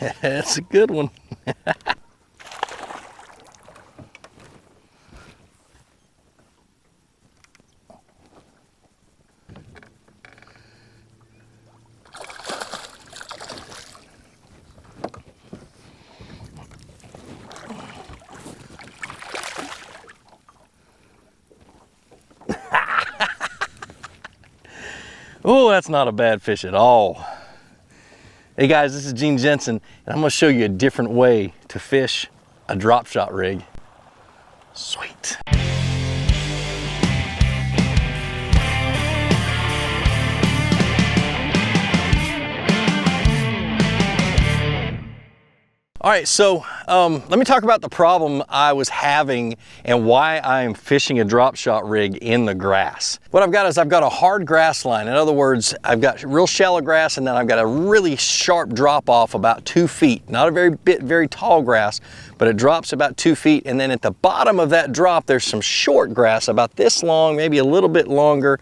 That's a good one. Oh, that's not a bad fish at all. Hey guys, this is Gene Jensen, and I'm gonna show you a different way to fish a drop shot rig. Sweet. All right, so let me talk about the problem I was having and why I'm fishing a drop shot rig in the grass. What I've got is I've got a hard grass line. In other words, I've got real shallow grass and then I've got a really sharp drop off about 2 feet. Not a very tall grass, but it drops about 2 feet. And then at the bottom of that drop, there's some short grass about this long, maybe a little bit longer.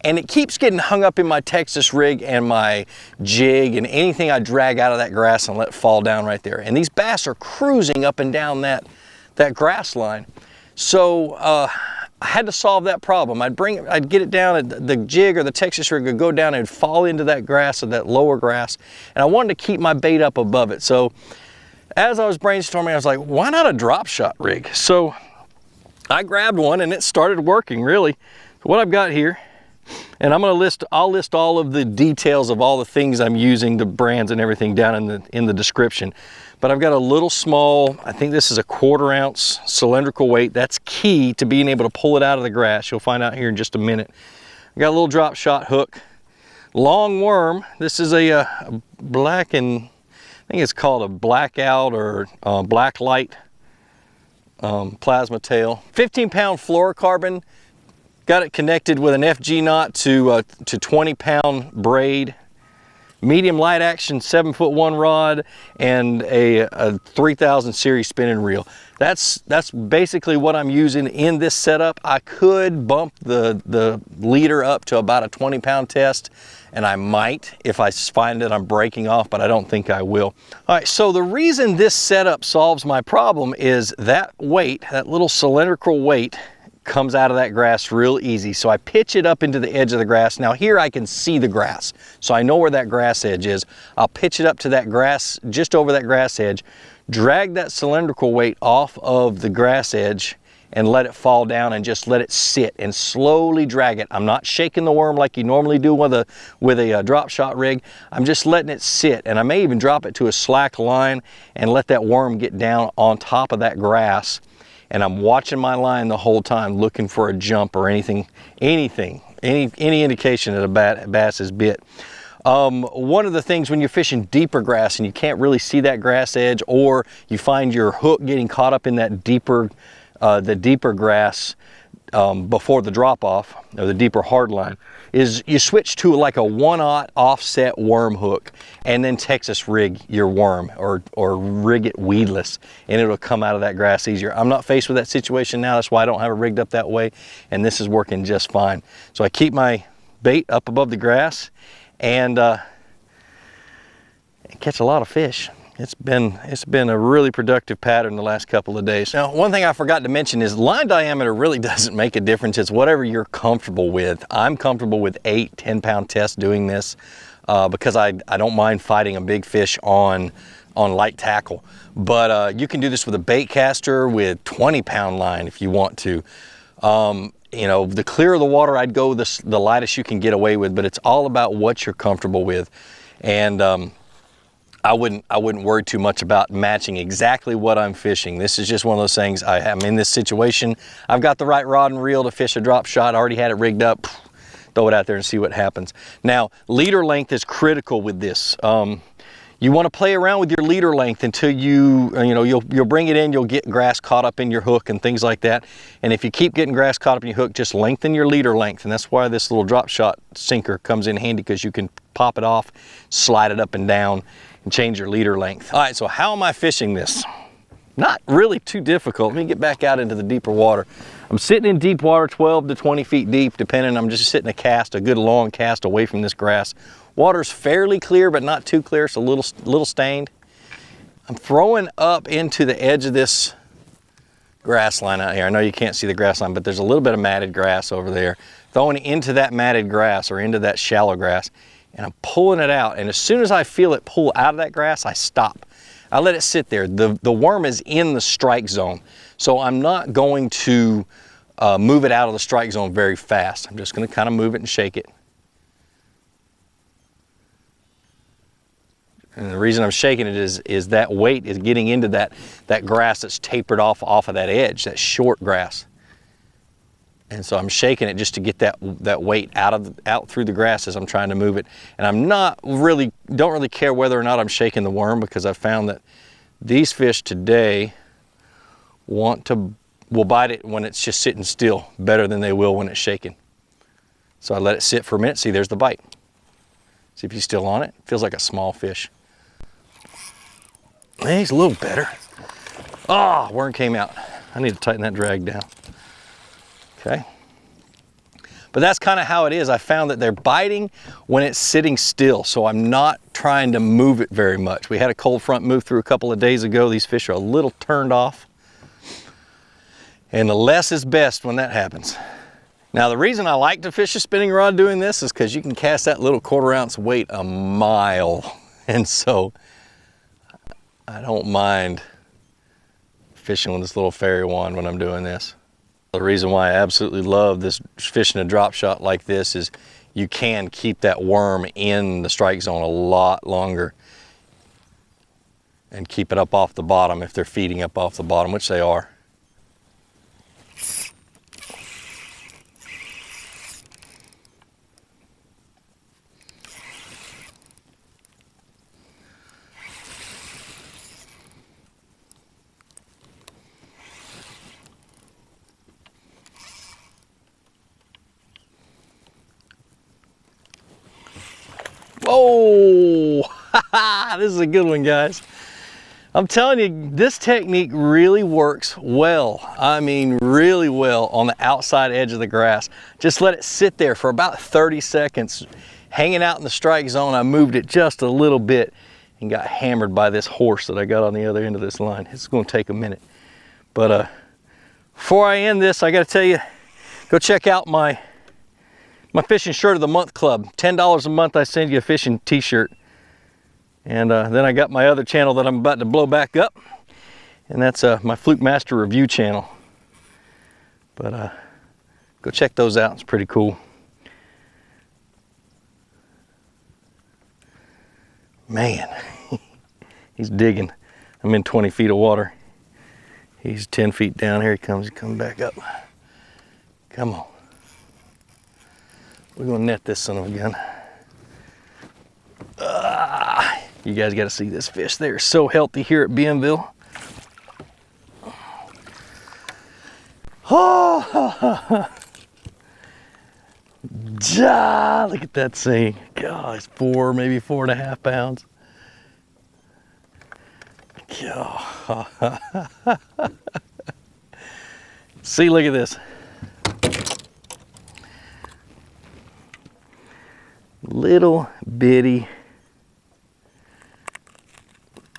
And it keeps getting hung up in my Texas rig and my jig and anything I drag out of that grass and let fall down right there. And these bass are cruising up and down that grass line. So I had to solve that problem. I'd get it down, the jig or the Texas rig would go down and fall into that grass or that lower grass. And I wanted to keep my bait up above it. So as I was brainstorming, I was like, why not a drop shot rig? So I grabbed one and it started working really. So what I've got here, and I'll list all of the details of all the things I'm using, the brands and everything down in the description. But I've got a little small, I think this is a 1/4 ounce cylindrical weight. That's key to being able to pull it out of the grass. You'll find out here in just a minute. I got a little drop shot hook, long worm. This is a black and I think it's called a blackout or black light plasma tail. 15-pound fluorocarbon. Got it connected with an FG knot to 20-pound braid, medium light action 7'1" rod, and a 3000 series spinning reel. That's basically what I'm using in this setup. I could bump the leader up to about a 20-pound test, and I might if I find that I'm breaking off, but I don't think I will. All right, so the reason this setup solves my problem is that weight, that little cylindrical weight, comes out of that grass real easy. So I pitch it up into the edge of the grass. Now here I can see the grass, so I know where that grass edge is. I'll pitch it up to that grass, just over that grass edge, drag that cylindrical weight off of the grass edge and let it fall down and just let it sit and slowly drag it. I'm not shaking the worm like you normally do with a drop shot rig. I'm just letting it sit, and I may even drop it to a slack line and let that worm get down on top of that grass. And I'm watching my line the whole time, looking for a jump or any indication that a bass is bit. One of the things when you're fishing deeper grass and you can't really see that grass edge, or you find your hook getting caught up in that deeper grass before the drop off, or the deeper hard line, is you switch to like a 1/0 offset worm hook and then Texas rig your worm, or rig it weedless, and it'll come out of that grass easier. I'm not faced with that situation now. That's why I don't have it rigged up that way, and this is working just fine. So I keep my bait up above the grass and catch a lot of fish. It's been a really productive pattern the last couple of days. Now, one thing I forgot to mention is line diameter really doesn't make a difference. It's whatever you're comfortable with. I'm comfortable with 8-10 pound tests doing this because I don't mind fighting a big fish on light tackle. But you can do this with a bait caster with 20-pound line if you want to. You know, the clearer the water, I'd go the lightest you can get away with, but it's all about what you're comfortable with. And I wouldn't worry too much about matching exactly what I'm fishing. This is just one of those things. I'm in this situation. I've got the right rod and reel to fish a drop shot. I already had it rigged up. Throw it out there and see what happens. Now, leader length is critical with this. You want to play around with your leader length until you'll bring it in, you'll get grass caught up in your hook and things like that. And if you keep getting grass caught up in your hook, just lengthen your leader length. And that's why this little drop shot sinker comes in handy, because you can pop it off, slide it up and down, and change your leader length. All right, so how am I fishing this? Not really too difficult. Let me get back out into the deeper water. I'm sitting in deep water, 12 to 20 feet deep, depending. I'm just sitting a good long cast away from this grass. Water's fairly clear, but not too clear. It's a little stained. I'm throwing up into the edge of this grass line out here. I know you can't see the grass line, but there's a little bit of matted grass over there. Throwing into that matted grass or into that shallow grass, and I'm pulling it out. And as soon as I feel it pull out of that grass, I stop. I let it sit there. The worm is in the strike zone, so I'm not going to move it out of the strike zone very fast. I'm just going to kind of move it and shake it. And the reason I'm shaking it is that weight is getting into that grass that's tapered off of that edge, that short grass. And so I'm shaking it just to get that weight out through the grass as I'm trying to move it. And I'm don't really care whether or not I'm shaking the worm, because I've found that these fish today will bite it when it's just sitting still better than they will when it's shaking. So I let it sit for a minute. See, there's the bite. See if he's still on it. Feels like a small fish. Hey, he's a little better. Ah, oh, worm came out. I need to tighten that drag down. Okay. But that's kind of how it is. I found that they're biting when it's sitting still, so I'm not trying to move it very much. We had a cold front move through a couple of days ago. These fish are a little turned off. And the less is best when that happens. Now, the reason I like to fish a spinning rod doing this is because you can cast that little 1/4 ounce weight a mile. And so I don't mind fishing with this little fairy wand when I'm doing this. The reason why I absolutely love this fishing a drop shot like this is you can keep that worm in the strike zone a lot longer and keep it up off the bottom if they're feeding up off the bottom, which they are. Oh, this is a good one, guys. I'm telling you, this technique really works well. I mean, really well on the outside edge of the grass. Just let it sit there for about 30 seconds, hanging out in the strike zone. I moved it just a little bit and got hammered by this horse that I got on the other end of this line. It's going to take a minute. But before I end this, I got to tell you, go check out my fishing shirt of the month club. $10 a month, I send you a fishing t-shirt. And then I got my other channel that I'm about to blow back up, and that's my Flukemaster review channel. But go check those out. It's pretty cool. Man, he's digging. I'm in 20 feet of water. He's 10 feet down. Here he comes. He's coming back up. Come on. We're gonna net this son of a gun. You guys gotta see this fish. They're so healthy here at Bienville. Oh, look at that thing. God, it's 4, maybe 4.5 pounds. See, look at this. Little bitty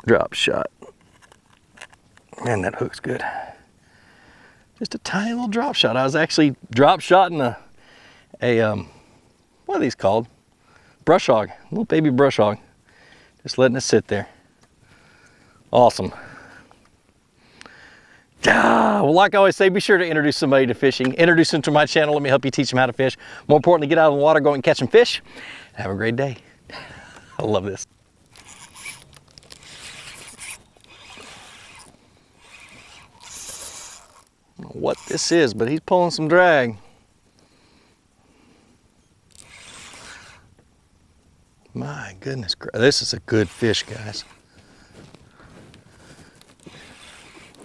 drop shot. Man, that hook's good. Just a tiny little drop shot. I was actually drop shotting a what are these called? Brush hog, a little baby brush hog. Just letting it sit there. Awesome. Well, like I always say, be sure to introduce somebody to fishing. Introduce them to my channel. Let me help you teach them how to fish. More importantly, get out of the water, go and catch some fish. Have a great day. I love this. I don't know what this is, but he's pulling some drag. My goodness, this is a good fish, guys.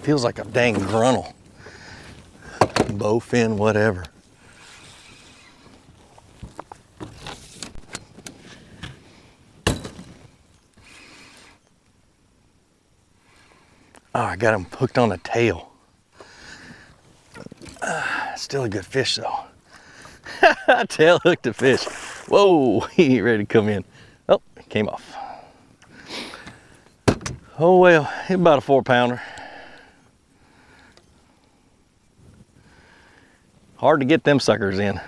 Feels like a dang grunnel. Bowfin, whatever. Oh, I got him hooked on the tail. Still a good fish though. Tail hooked the fish. Whoa, he ain't ready to come in. Oh, it came off. Oh well, it's about a 4-pounder. Hard to get them suckers in.